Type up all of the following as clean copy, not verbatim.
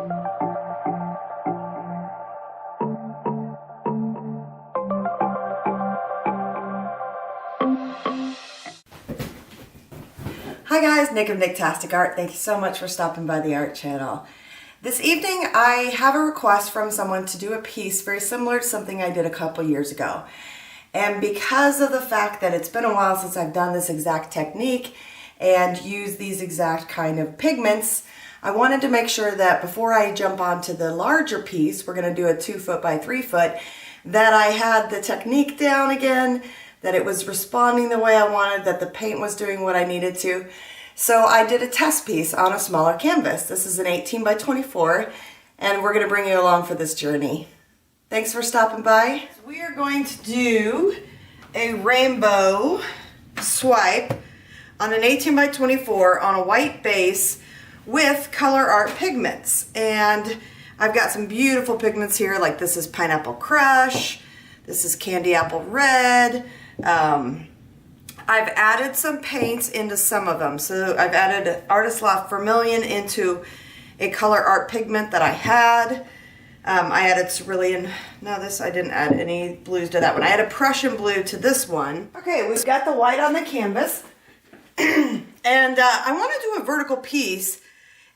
Hi guys, Nick of Nicktastic Art. Thank you so much for stopping by the art channel. This evening I have a request from someone to do a piece very similar to something I did a couple years ago. And because of the fact that it's been a while since I've done this exact technique and used these exact kind of pigments, I wanted to make sure that before I jump onto the larger piece, we're going to do a 2 foot by 3 foot, that I had the technique down again, that it was responding the way I wanted, that the paint was doing what I needed to. So I did a test piece on a smaller canvas. This is an 18 by 24, and we're going to bring you along for this journey. Thanks for stopping by. So we are going to do a rainbow swipe on an 18 by 24 on a white base with color art pigments. And I've got some beautiful pigments here, like this is Pineapple Crush, this is Candy Apple Red. I've added some paints into some of them. So I've added Artist Loft Vermilion into a color art pigment that I had. I added cerulean. No, this I didn't add any blues to that one. I added Prussian blue to this one. Okay, we've got the white on the canvas. And I want to do a vertical piece.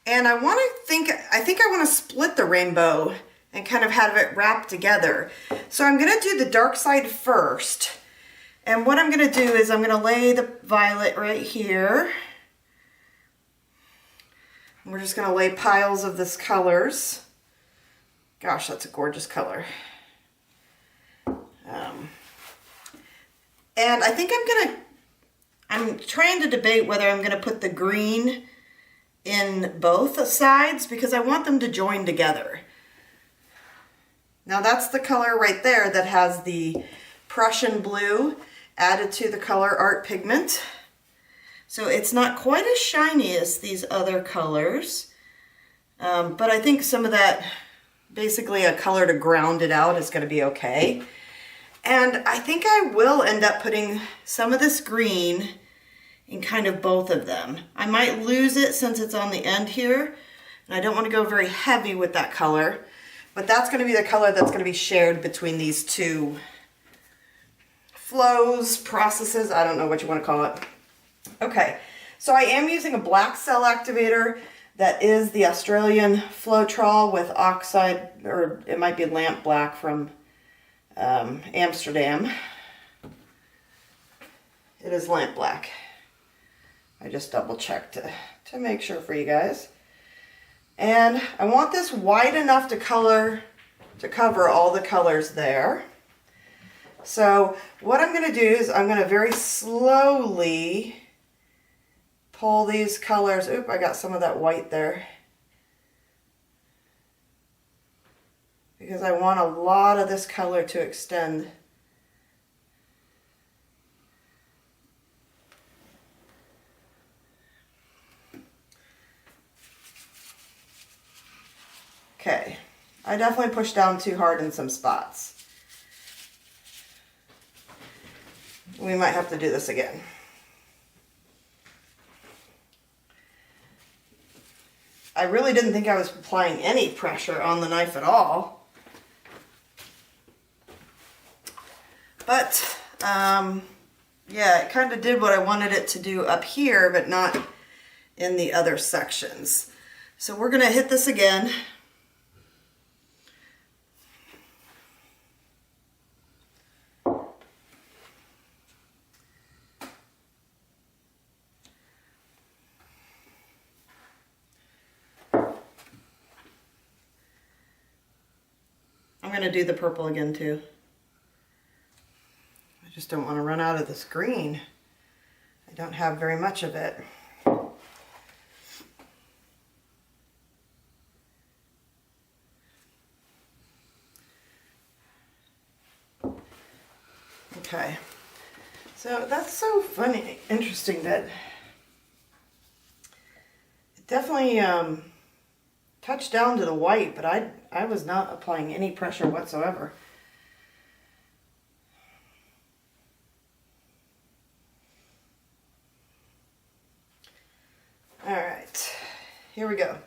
And I think I want to split the rainbow and kind of have it wrapped together. So I'm going to do the dark side first. And what I'm going to do is I'm going to lay the violet right here. And we're just going to lay piles of this colors. Gosh, that's a gorgeous color. And I think I'm trying to debate whether I'm going to put the green in both sides because I want them to join together. Now that's the color right there that has the Prussian blue added to the color art pigment. So it's not quite as shiny as these other colors, but I think some of that, basically a color to ground it out, is going to be okay. And I think I will end up putting some of this green in kind of both of them. I might lose it since it's on the end here, and I don't want to go very heavy with that color, but that's going to be the color that's going to be shared between these two flows, processes, I don't know what you want to call it. Okay, so I am using a black cell activator that is the Australian Floetrol with oxide, or it might be lamp black from Amsterdam. It is lamp black. I just double checked to make sure for you guys. And I want this wide enough to cover all the colors there. So what I'm going to do is I'm going to very slowly pull these colors. Oop, I got some of that white there. Because I want a lot of this color to extend. Okay, I definitely pushed down too hard in some spots. We might have to do this again. I really didn't think I was applying any pressure on the knife at all. But, yeah, it kind of did what I wanted it to do up here, but not in the other sections. So we're going to hit this again. I'm going to do the purple again too. I just don't want to run out of this green. I don't have very much of it. Okay, so that's so funny, interesting that it definitely touched down to the white, but I was not applying any pressure whatsoever. All right, here we go.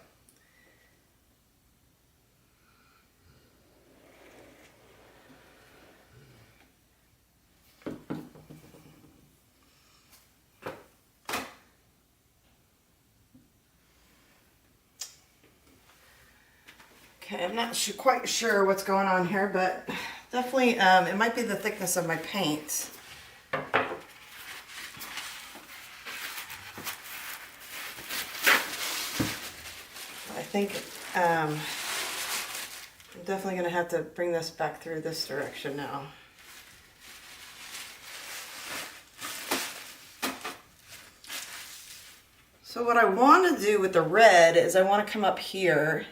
Okay, I'm not quite sure what's going on here, but definitely it might be the thickness of my paint. I think I'm definitely going to have to bring this back through this direction now. So what I want to do with the red is I want to come up here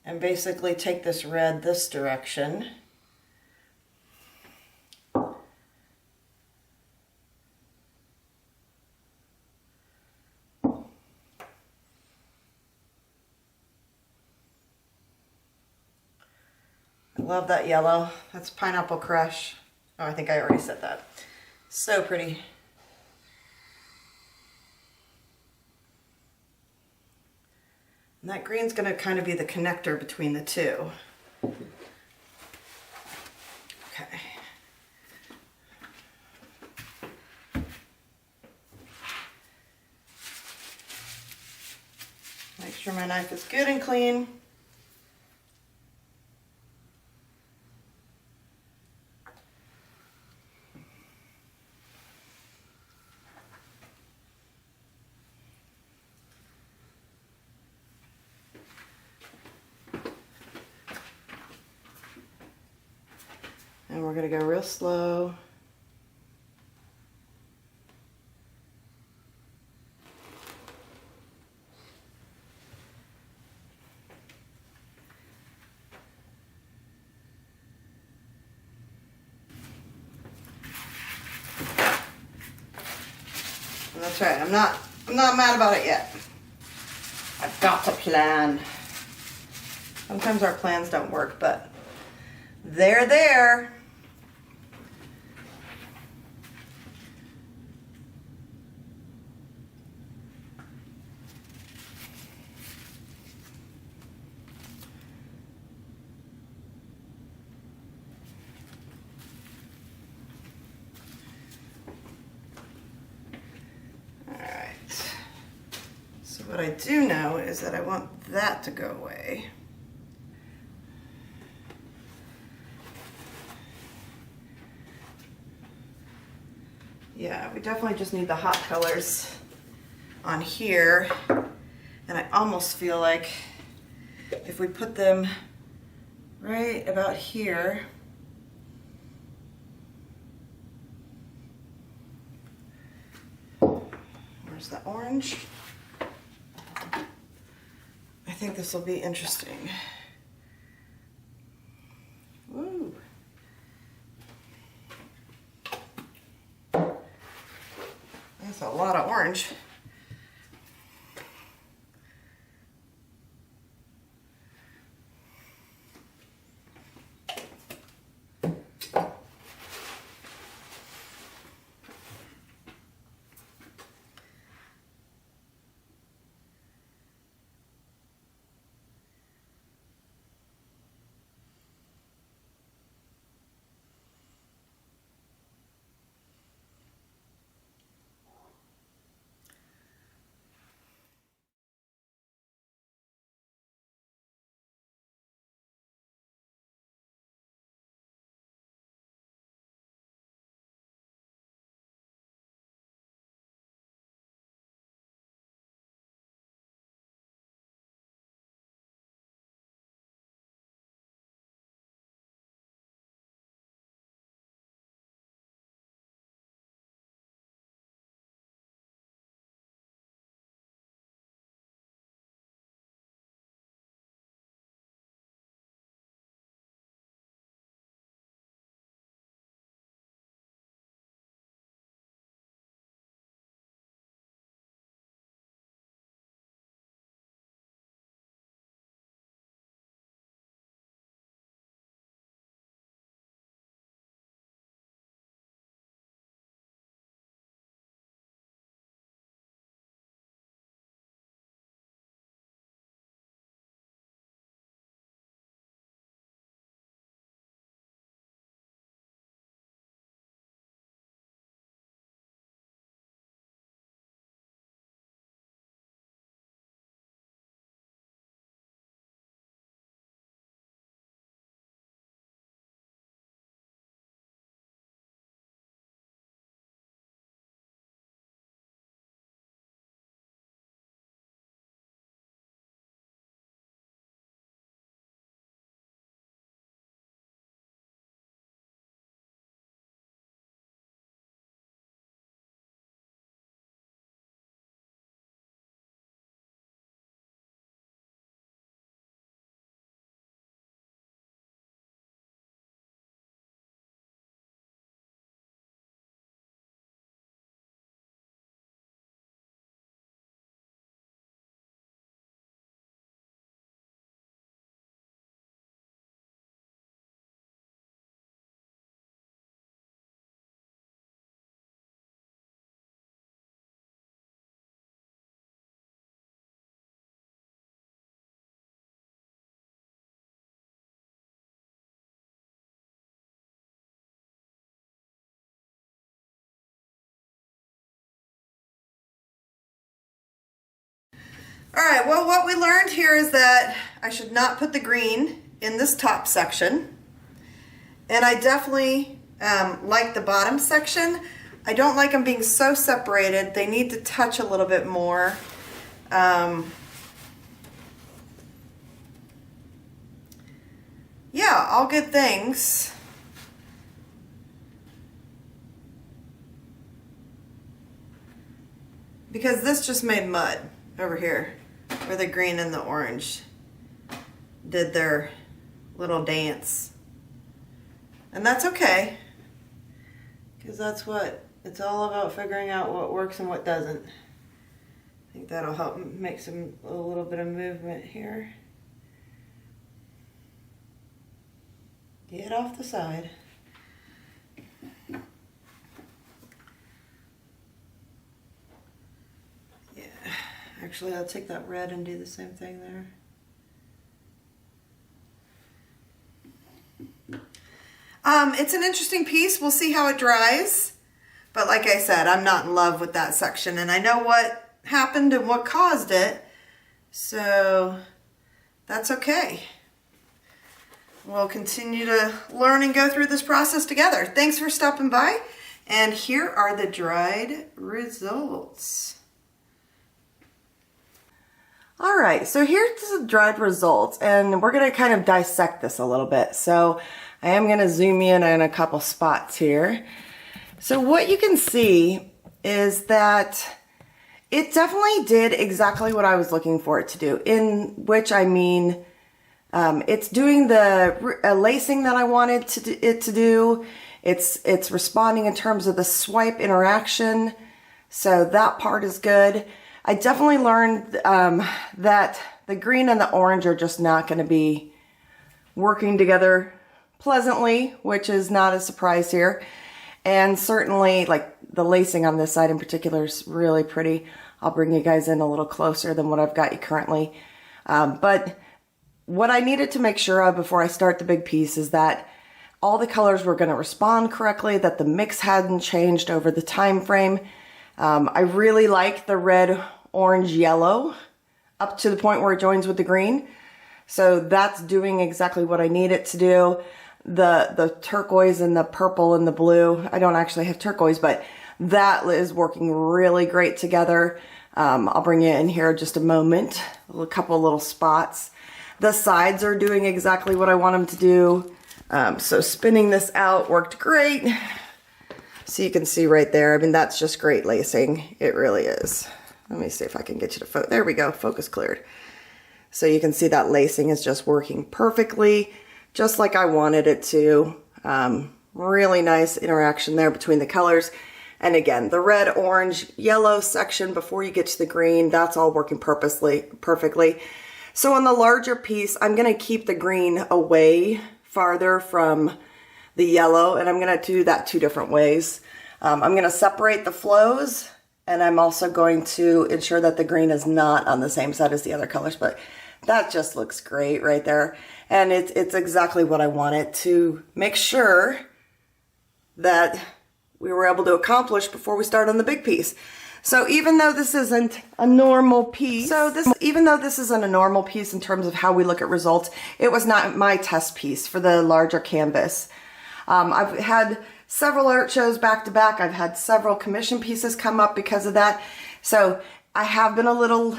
and basically take this red this direction. I love that yellow. That's Pineapple Crush. Oh, I think I already said that. So pretty. And that green's going to kind of be the connector between the two. Okay. Make sure my knife is good and clean. And we're going to go real slow. And that's right. I'm not mad about it yet. I've got to plan. Sometimes our plans don't work, but they're there. What I do know is that I want that to go away. Yeah, we definitely just need the hot colors on here. And I almost feel like if we put them right about here, where's the orange? I think this will be interesting. Woo. That's a lot of orange. All right, well, what we learned here is that I should not put the green in this top section. And I definitely like the bottom section. I don't like them being so separated. They need to touch a little bit more. Yeah, all good things. Because this just made mud over here, where the green and the orange did their little dance. And that's okay, because that's what it's all about, figuring out what works and what doesn't. I think that'll help make a little bit of movement here. Get off the side. Yeah, actually I'll take that red and do the same thing there. It's an interesting piece. We'll see how it dries. But like I said, I'm not in love with that section, and I know what happened and what caused it. So that's okay. We'll continue to learn and go through this process together. Thanks for stopping by. And here are the dried results. All right, so here's the dried results, and we're gonna kind of dissect this a little bit. So I am gonna zoom in on a couple spots here. So what you can see is that it definitely did exactly what I was looking for it to do, in which I mean, it's doing the lacing that I wanted it to do. It's responding in terms of the swipe interaction. So that part is good. I definitely learned that the green and the orange are just not going to be working together pleasantly, which is not a surprise here. And certainly, like, the lacing on this side in particular is really pretty. I'll bring you guys in a little closer than what I've got you currently. But what I needed to make sure of before I start the big piece is that all the colors were going to respond correctly, that the mix hadn't changed over the time frame. I really like the red, orange, yellow up to the point where it joins with the green. So that's doing exactly what I need it to do. The turquoise and the purple and the blue, I don't actually have turquoise, but that is working really great together. I'll bring you in here in just a moment. A couple little spots. The sides are doing exactly what I want them to do. So spinning this out worked great. So you can see right there, I mean, that's just great lacing. It really is. Let me see if I can get you to focus. There we go, focus cleared. So you can see that lacing is just working perfectly, just like I wanted it to. Really nice interaction there between the colors. And again, the red, orange, yellow section before you get to the green, that's all working perfectly. So on the larger piece, I'm gonna keep the green away farther from the yellow, and I'm gonna do that two different ways. I'm gonna separate the flows, and I'm also going to ensure that the green is not on the same side as the other colors, but that just looks great right there. And it's exactly what I wanted to make sure that we were able to accomplish before we start on the big piece. So even though this isn't a normal piece, even though this isn't a normal piece in terms of how we look at results, it was not my test piece for the larger canvas. I've had several art shows back to back. I've had several commission pieces come up because of that. So I have been a little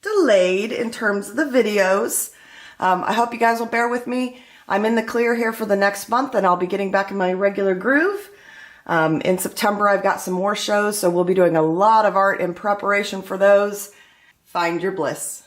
delayed in terms of the videos. I hope you guys will bear with me. I'm in the clear here for the next month, and I'll be getting back in my regular groove. In September, I've got some more shows, so we'll be doing a lot of art in preparation for those. Find your bliss.